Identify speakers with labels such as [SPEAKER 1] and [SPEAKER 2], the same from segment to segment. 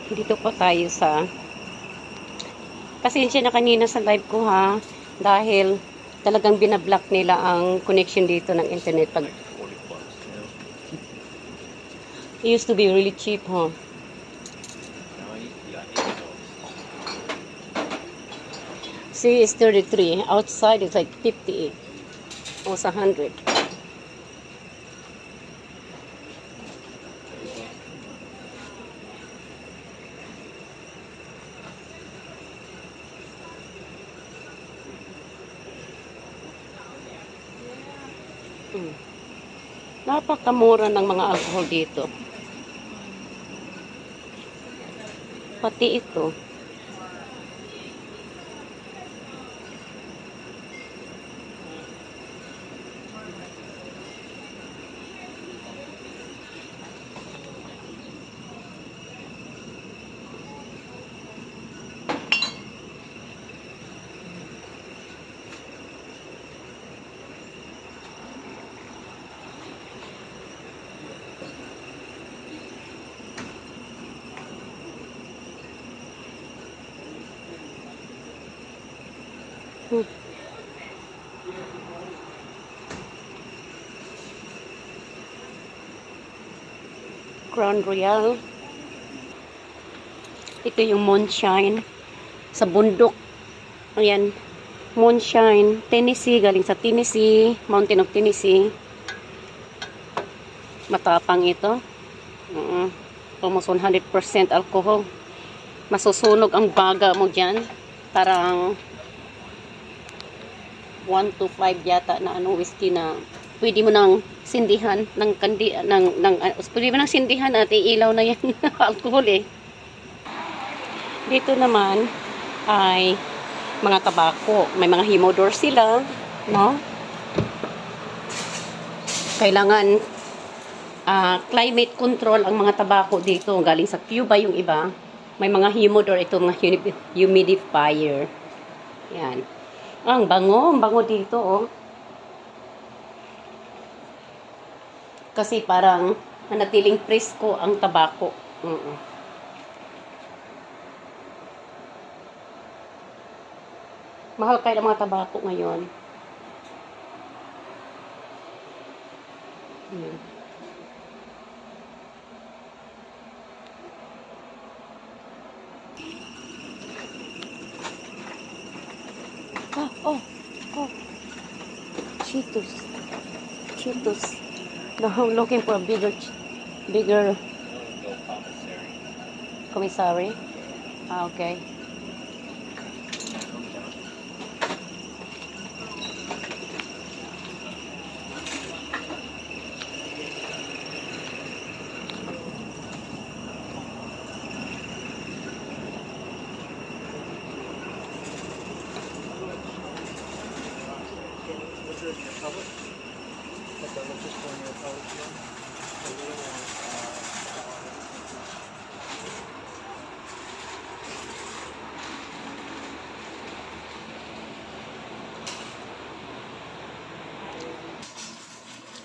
[SPEAKER 1] Dito po tayo sa... Pasensya na kanina sa live ko ha. Dahil talagang binablock nila ang connection dito ng internet. Pag... It used to be really cheap, huh? See, it's 33. Outside, it's like 58. Almost 100. Napakamura ng mga alcohol dito. Pati ito. Crown Royal. Ito yung Moonshine sa bundok. Ayan, Moonshine, Tennessee, galing sa Tennessee, Mountain of Tennessee. Matapang ito. Almost 100% alcohol. Masusunog ang baga mo dyan. Parang 1 to 5 yata na whiskey na pwede mo nang sindihan ng pwede mo nang sindihan at iilaw na yan alcohol eh. Dito naman ay mga tabako. May mga humidor sila, no? Kailangan climate control ang mga tabako dito. Galing sa Cuba yung iba. May mga humidor, ito mga humidifier. Yan. Ang bango dito, oh. Kasi parang manatiling presko ang tabako. Mahal kaya ang mga tabako ngayon. Oh. Cheetos. No, I'm looking for a bigger commissary. Okay.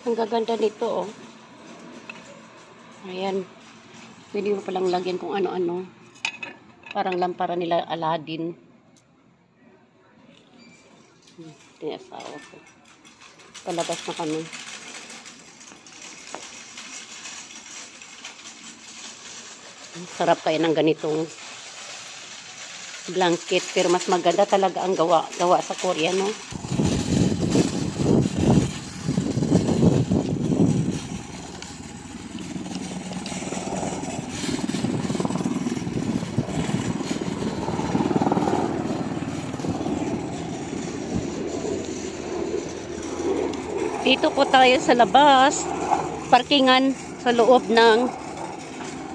[SPEAKER 1] Ang gaganda nito, oh. Ayan. Pwede mo palang lagyan kung ano-ano. Parang lampara nila Aladdin. Ito yung asawa ko. Palabas na kami. Sarap kaya ng ganitong blanket. Pero mas maganda talaga ang gawa sa Korea, no? Dito po tayo sa labas, parkingan sa loob ng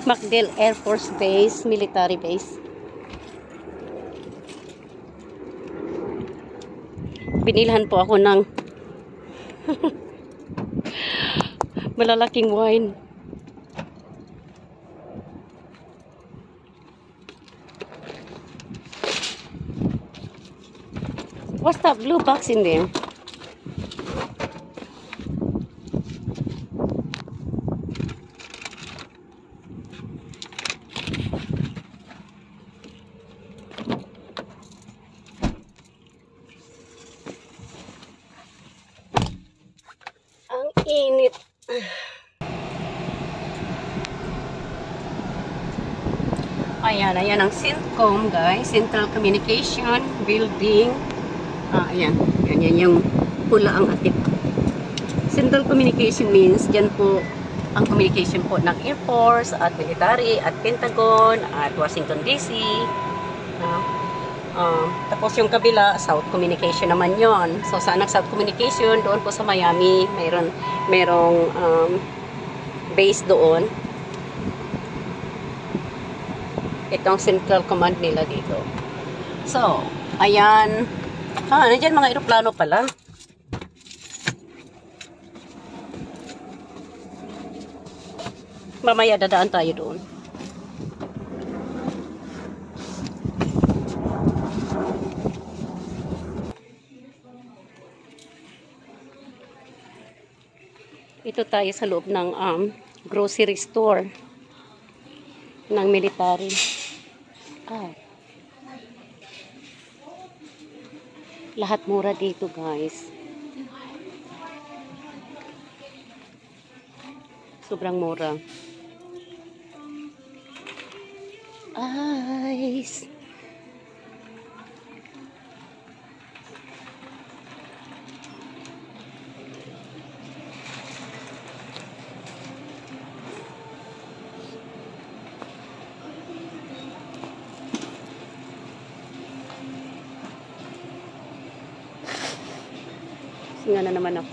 [SPEAKER 1] MacDill Air Force Base, military base. Binilhan po ako ng malalaking wine. What's that blue box in there? Ayan ang Centcom, guys. Central Communication Building. Ayan. Yan yung pula ang atip. Central Communication means dyan po ang communication po ng Air Force at military at Pentagon at Washington DC. Tapos yung kabila, South Communication naman yon. So sa South Communication, doon po sa Miami, merong base doon. Itong Central Command nila dito. So, ayan. Nandiyan mga eroplano pala. Mamaya dadaan tayo doon. Ito tayo sa loob ng grocery store ng military. Lahat mura dito, guys. Sobrang mura. Ice. Singa na naman ako.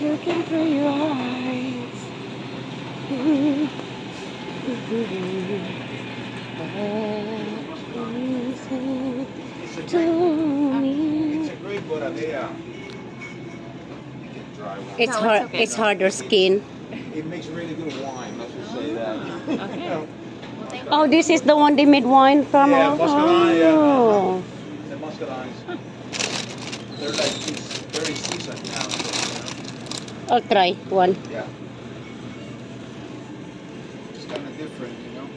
[SPEAKER 1] You can close your eyes. It's hard. Okay, it's harder skin.
[SPEAKER 2] It makes really good wine. Let's just say that. Okay.
[SPEAKER 1] Oh, this is the one they made wine from.
[SPEAKER 2] Yeah, muscadine. Yeah.
[SPEAKER 1] Oh.
[SPEAKER 2] The muscadines. They're like very seasoned now.
[SPEAKER 1] I'll try one.
[SPEAKER 2] Yeah. It's kind of different, you know.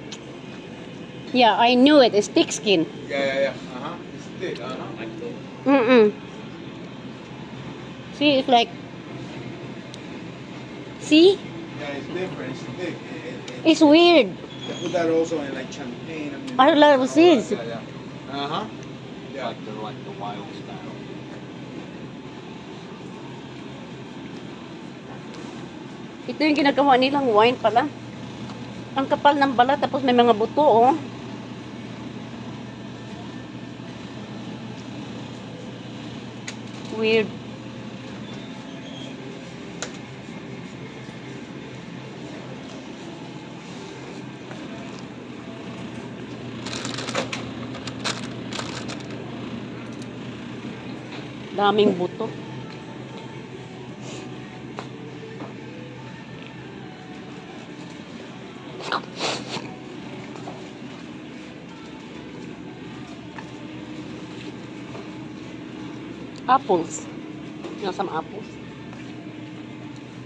[SPEAKER 1] Yeah, I knew it. It's thick skin.
[SPEAKER 2] Yeah. It's thick.
[SPEAKER 1] See, it's like. See?
[SPEAKER 2] Yeah, it's different. It's thick.
[SPEAKER 1] It's weird.
[SPEAKER 2] They put that also in like champagne.
[SPEAKER 1] I love seeds.
[SPEAKER 2] Yeah. Yeah.
[SPEAKER 3] Like they're like the wild style.
[SPEAKER 1] Ito yung ginagawa nilang wine pala. Ang kapal ng balat, tapos may mga buto, oh. Weird. Daming buto. Apples. You know, some apples.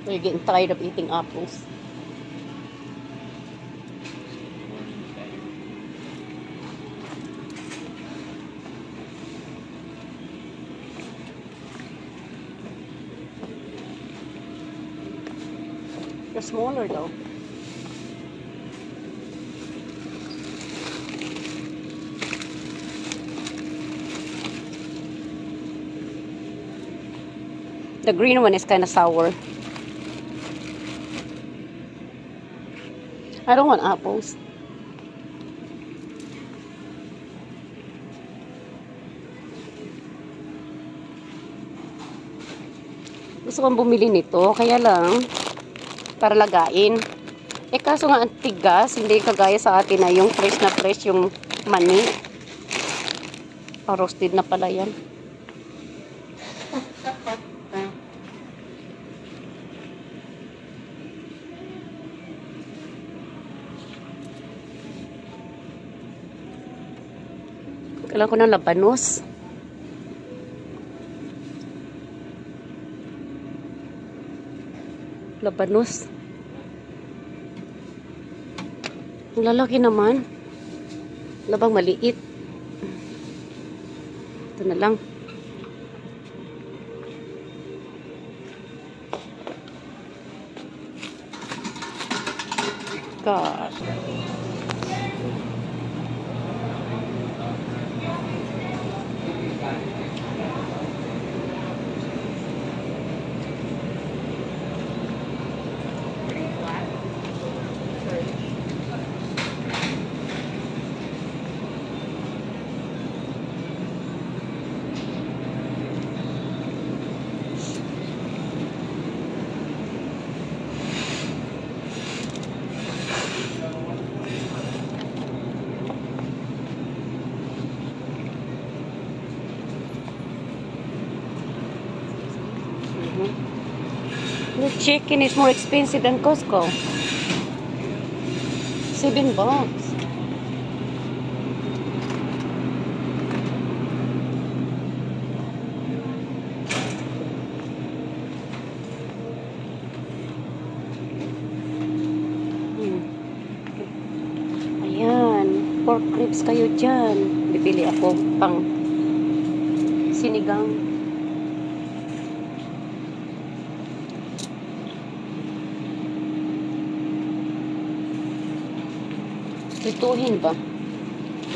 [SPEAKER 1] You're getting tired of eating apples. They're smaller though. The green one is kind of sour. I don't want apples. Gusto kong bumili nito, kaya lang para lagain. Kaso nga ang tigas, hindi kagaya sa atin na yung fresh na fresh yung mani. Roasted na pala yan. Kailangan ko ng labanos. Labanos. Ang lalaki naman. Labang maliit. Ito na lang. God. The chicken is more expensive than Costco. $7. Ayan, pork ribs kayo dyan. Bibili ako pang sinigang. Ituhin ba?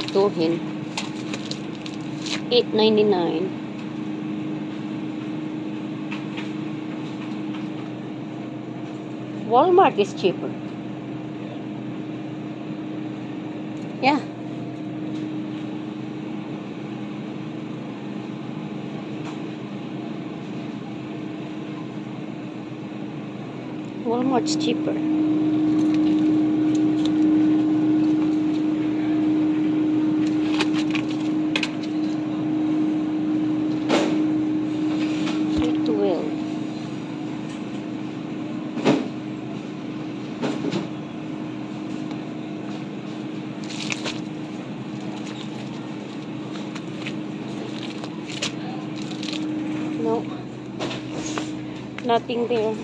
[SPEAKER 1] Ituhin. $8.99. Walmart is cheaper. Yeah. Walmart's cheaper. No, nothing there.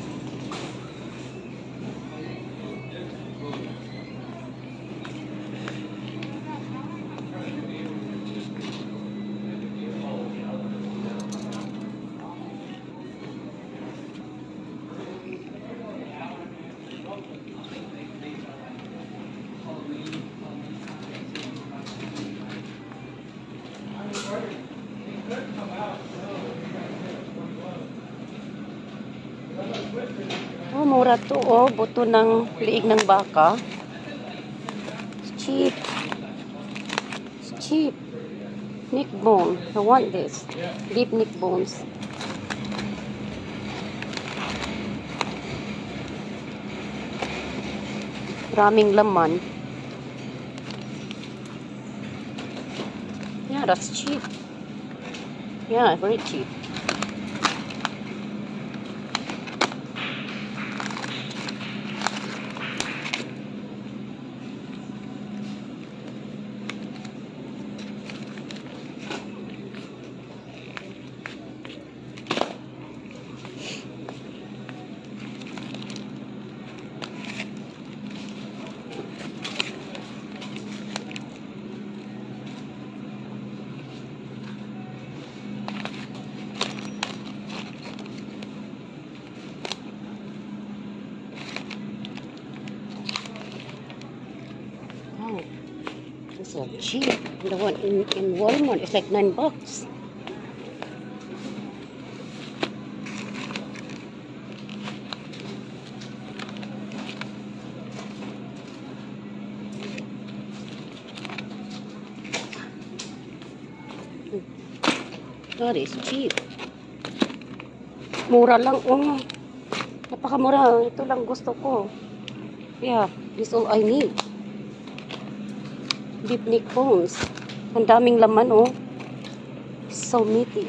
[SPEAKER 1] Oh, mura to. Oh, buto ng liig ng baka. It's cheap. It's cheap. Neck bone. I want this. Deep neck bones. Raming laman. Yeah, that's cheap. Yeah, very cheap. Oh, it's so cheap. The one in Walmart is like $9. That is cheap. Mura lang. Oh, napakamura. Ito lang gusto ko. Yeah, this all I need. Deep neck bones. Ang daming laman, oh. So meaty.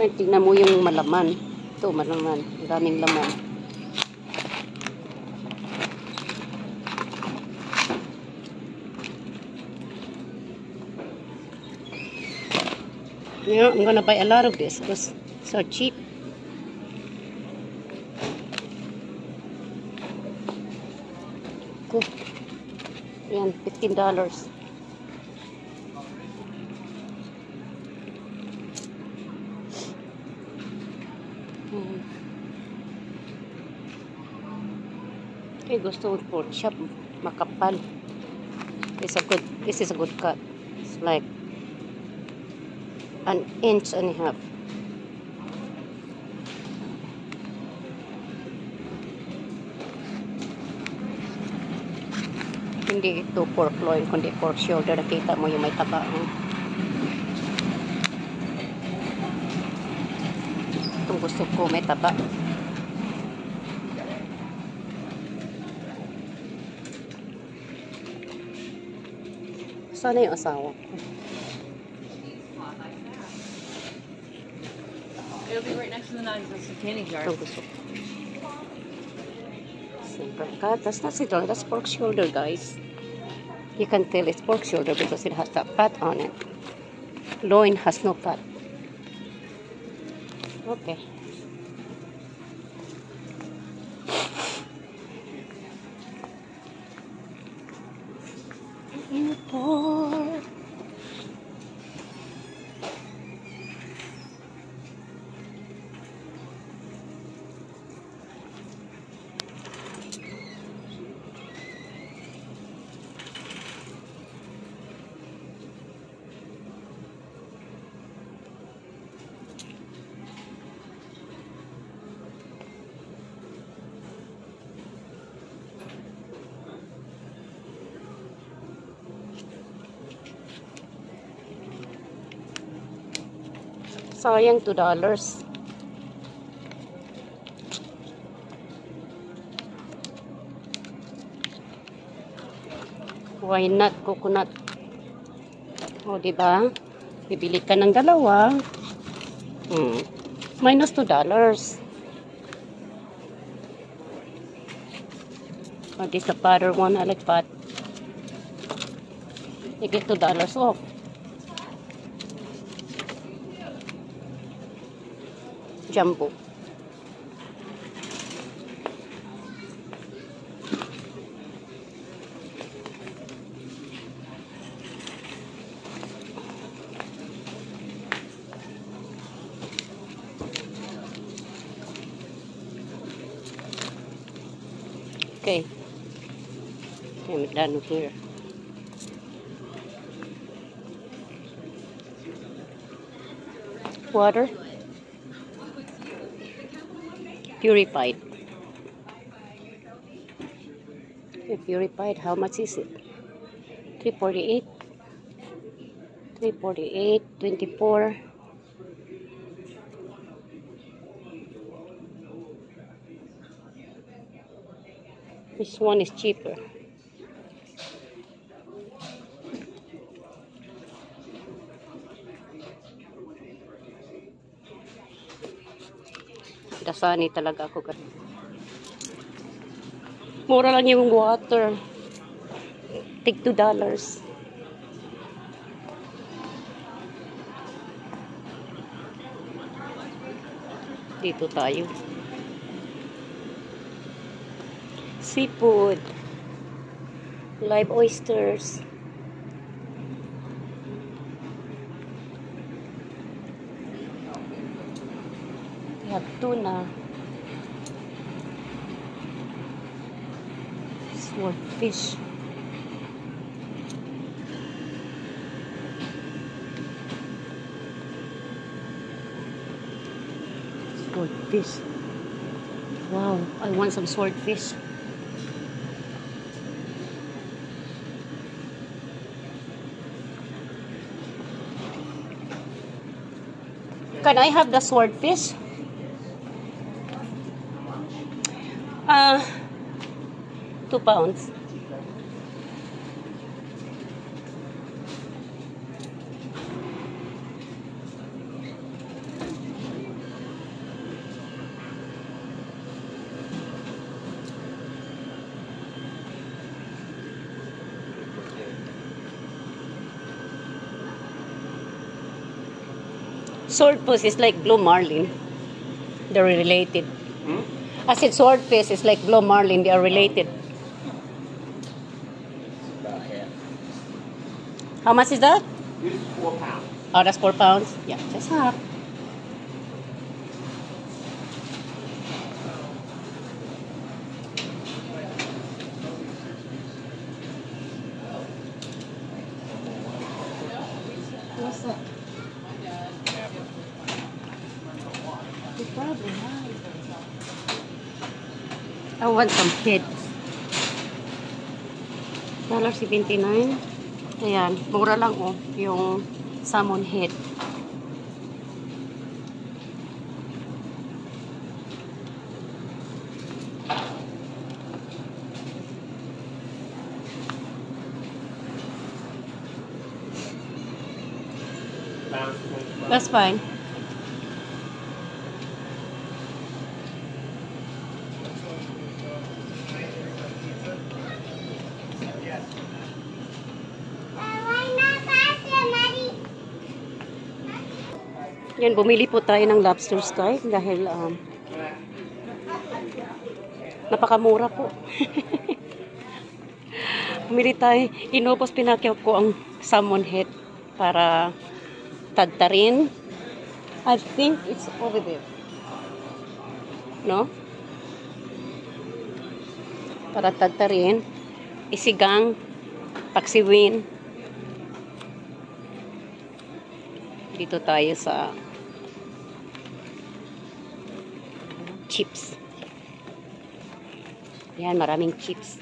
[SPEAKER 1] Ay, tingnan mo yung malaman. Ito, malaman. Ang daming laman. Yeah, I'm gonna buy a lot of this because it's so cheap. Cool. Yan, $15. Okay, gusto ko pork chop, makapal. This is a good cut. It's like an inch and a half. Hindi ito pork loin, kundi pork shoulder. Nakita mo yung may taba. Itong gusto ko may taba. Sana yung asawa ko.
[SPEAKER 3] It'll be right next to the candy jar.
[SPEAKER 1] Itong gusto ko. Simple cut. That's not sirloin. That's pork shoulder, guys. You can tell it's pork shoulder because it has that fat on it. Loin has no fat. Okay. Pork. Sayang $2. Why not coconut? O, diba? Bibili ka ng dalawa. Minus $2. Oh, this is the butter one. I like fat. You get $2 off. Jumbo. Okay. I'm done here. Water. Purified. Okay, purified. How much is it? $3.48. $3.48. 24. This one is cheaper. Dasani talaga ako. Mura lang yung water. Take $2. Dito tayo. Seafood. Live oysters. We have tuna. Swordfish. Swordfish. Wow, I want some swordfish. Can I have the swordfish? 2 pounds. Swordfish is like blue marlin. They're related. I said swordfish is like blue marlin. They are related.
[SPEAKER 2] About half.
[SPEAKER 1] How much is that?
[SPEAKER 2] This is 4 pounds.
[SPEAKER 1] Oh, that's 4 pounds. Yeah, just half. What's that? I want some heads. $1.79. Ayan, mura lang oh, yung salmon head.
[SPEAKER 2] Pounds 25.
[SPEAKER 1] That's fine. Yan, bumili po tayo ng lobster sky dahil napakamura po. Bumili tayo, inubos pinakyaw ko ang salmon head para tagtarin. I think it's over there. No? Para tagtarin, isigang, paksiwin. Dito tayo sa chips. Ayan, maraming chips.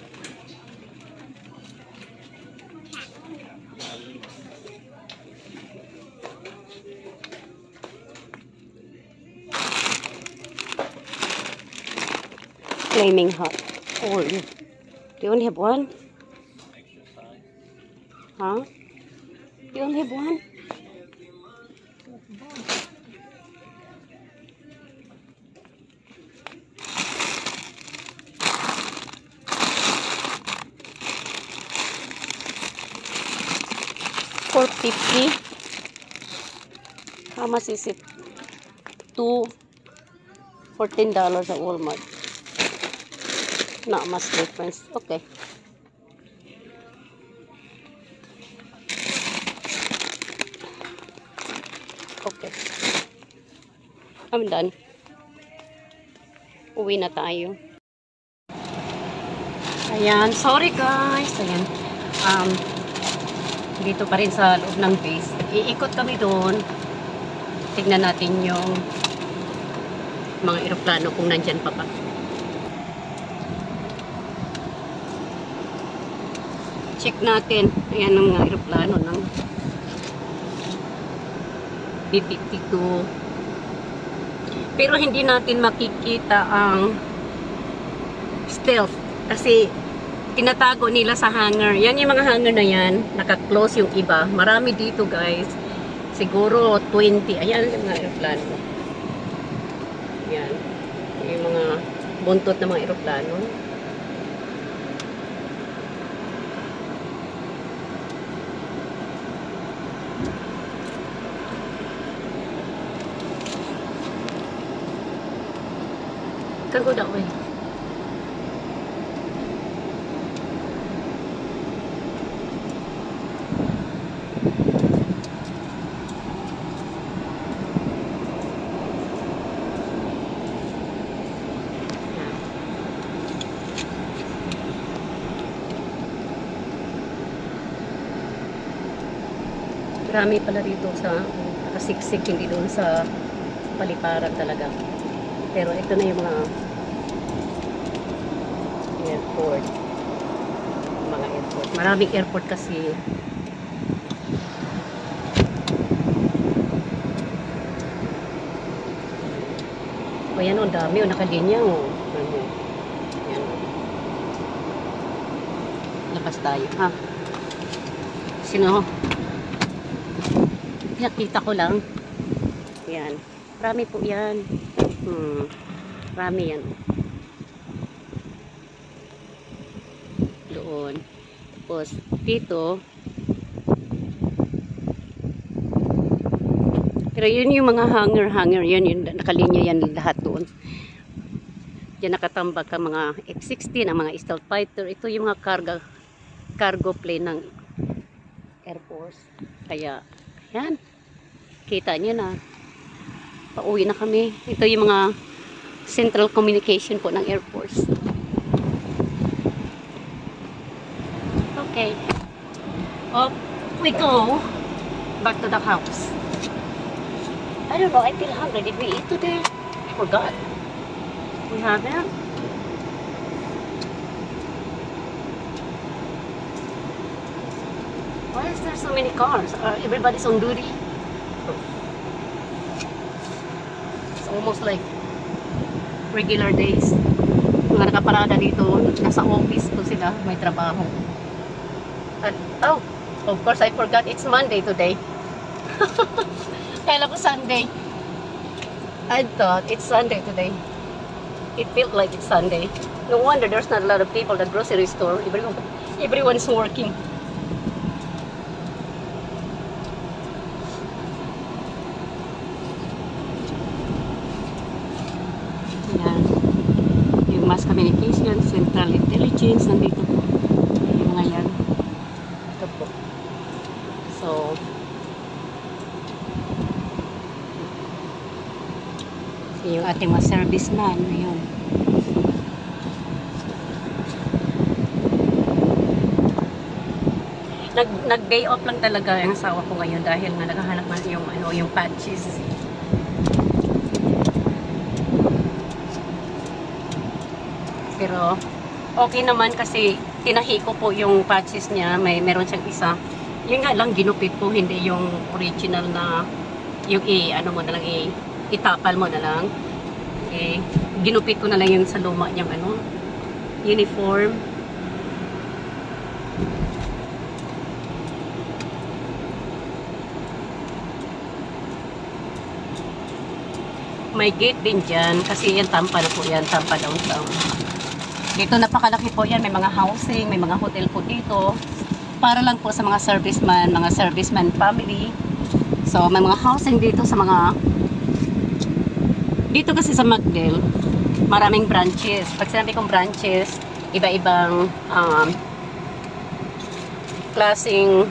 [SPEAKER 1] Flaming hot. Oh, do you only have one? Huh? Do you only have one? $4.50. How much is it? $14 at Walmart. Not much difference. Okay. Okay. I'm done. Uwi na tayo. Ayan. Sorry guys. Ayan. Dito pa rin sa loob ng base. Iikot kami doon. Tignan natin yung mga eroplano kung nandyan pa ba. Check natin. Ayan ang mga eroplano ng B-52. Pero hindi natin makikita ang stealth kasi tinatago nila sa hangar. Yan yung mga hangar na yan. Naka-close yung iba. Marami dito guys. Siguro 20. Ayan yung mga aeroplano. Yan. Yung mga buntot na mga aeroplano. Can go that way. Marami pala dito sa nakasiksik, hindi doon sa paliparan talaga. Pero ito na yung mga airport. Mga airport. Maraming airport kasi. O yan o, dami o, nakalinya o. Yan o. Labas tayo, ha? Sino? Nakita ko lang. Yan. Marami po yan. Marami yan. Doon. Tapos, dito. Pero yun yung mga hanger, yun yung nakalinya yan lahat doon. Diyan nakatambak ang mga F-16, ang mga stealth fighter. Ito yung mga cargo plane ng Air Force. Kaya, yan. Kita niyo na. Pauwi na kami. Ito yung mga central communication po ng Air Force. Okay. Off we go back to the house. I don't know, I feel hungry. Did we eat today? I forgot. We haven't. Why is there so many cars? Everybody's on duty. It's almost like regular days. Mga nakaparada dito, nasa office to sila, may trabaho. And, oh, of course I forgot it's Monday today. Kala ko Sunday. I thought it's Sunday today. It felt like it's Sunday. No wonder there's not a lot of people at the grocery store. Everyone is working. Yan. Yung mass communication, central intelligence, nandito po. Yung mga yan. Ito po. So, yung ating mga serviceman, ayun. Nag-day off lang talaga ang asawa ko ngayon dahil nga naghahanap man yung patches. Pero okay naman kasi tinahi ko po yung patches niya, meron siyang isa. Yun nga lang ginupit ko, hindi yung original na yung ano mo na lang itapal mo na lang. Ginupit ko na lang yung sa luma niyang uniform. May gate din dyan kasi yan Tampa na po yan, Tampa downtown. Dito napakalaki po yan, may mga housing, may mga hotel po dito. Para lang po sa mga serviceman family. So may mga housing dito sa mga dito kasi sa MacDill, maraming branches. Pag sinabi kong branches, iba-ibang klaseng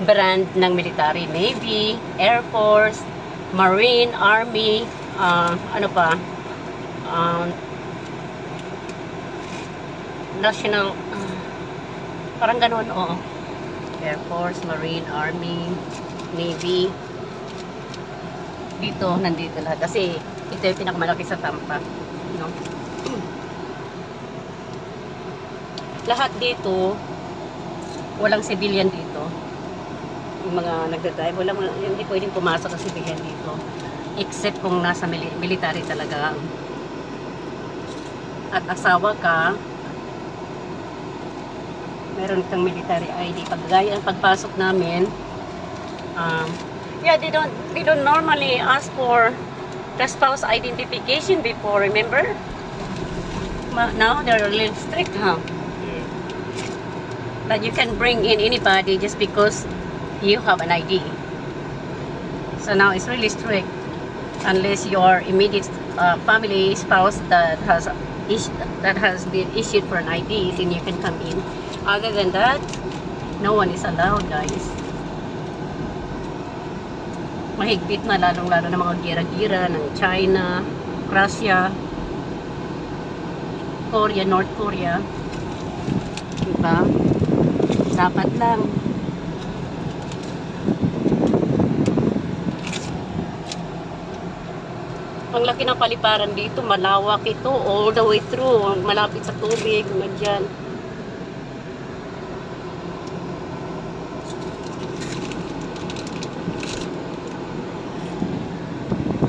[SPEAKER 1] brand ng military. Navy, Air Force, Marine, Army, ano pa, National, parang ganun, oo. Air Force, Marine, Army, Navy. Dito, nandito lahat. Kasi ito yung pinakamalaki sa Tampa. No? Lahat dito, walang civilian dito. Yung mga nagdadrive, hindi pwedeng pumasok ang civilian dito. Except kung nasa military talaga. At asawa ka, meron kang military ID. Paggaya ang pagpasok namin, yeah, they don't normally ask for the spouse identification before, remember? Now they're a little strict, huh? But you can bring in anybody just because you have an ID. So now it's really strict unless your immediate family spouse that has been issued for an ID, then you can come in. Other than that, no one is allowed, guys. Mahigpit na, lalong-lalo ng mga gira-gira ng China, Russia, Korea, North Korea. Diba? Dapat lang. Ang laki ng paliparan dito, malawak ito, all the way through, malapit sa tubig, dyan.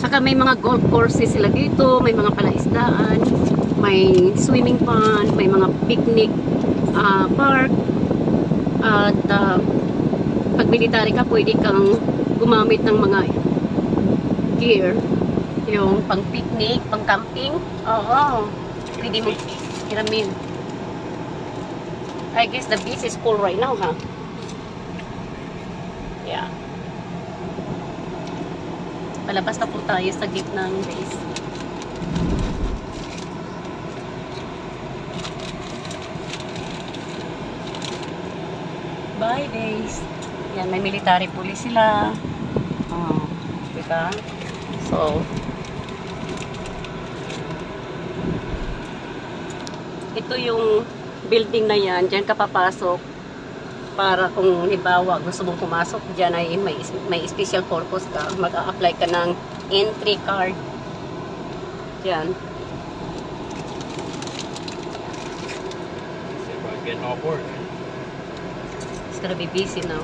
[SPEAKER 1] Saka may mga golf courses sila dito, may mga palaisdaan, may swimming pond, may mga picnic park. At pag military ka, pwede kang gumamit ng mga gear. Yung pang picnic, pang camping. Oo. Pwede mo hiramin. I guess the beach is full right now, huh? Yeah. Palabas na po tayo sa gate ng base. Bye, base. Yan, may military police sila. Oh, diba? So, ito yung building na yan. Diyan ka papasok para kung halimbawa gusto mong pumasok diyan ay may special purpose ka. Mag-a-apply ka ng entry card. Diyan.
[SPEAKER 2] Say about getting off work.
[SPEAKER 1] It's gonna be busy now.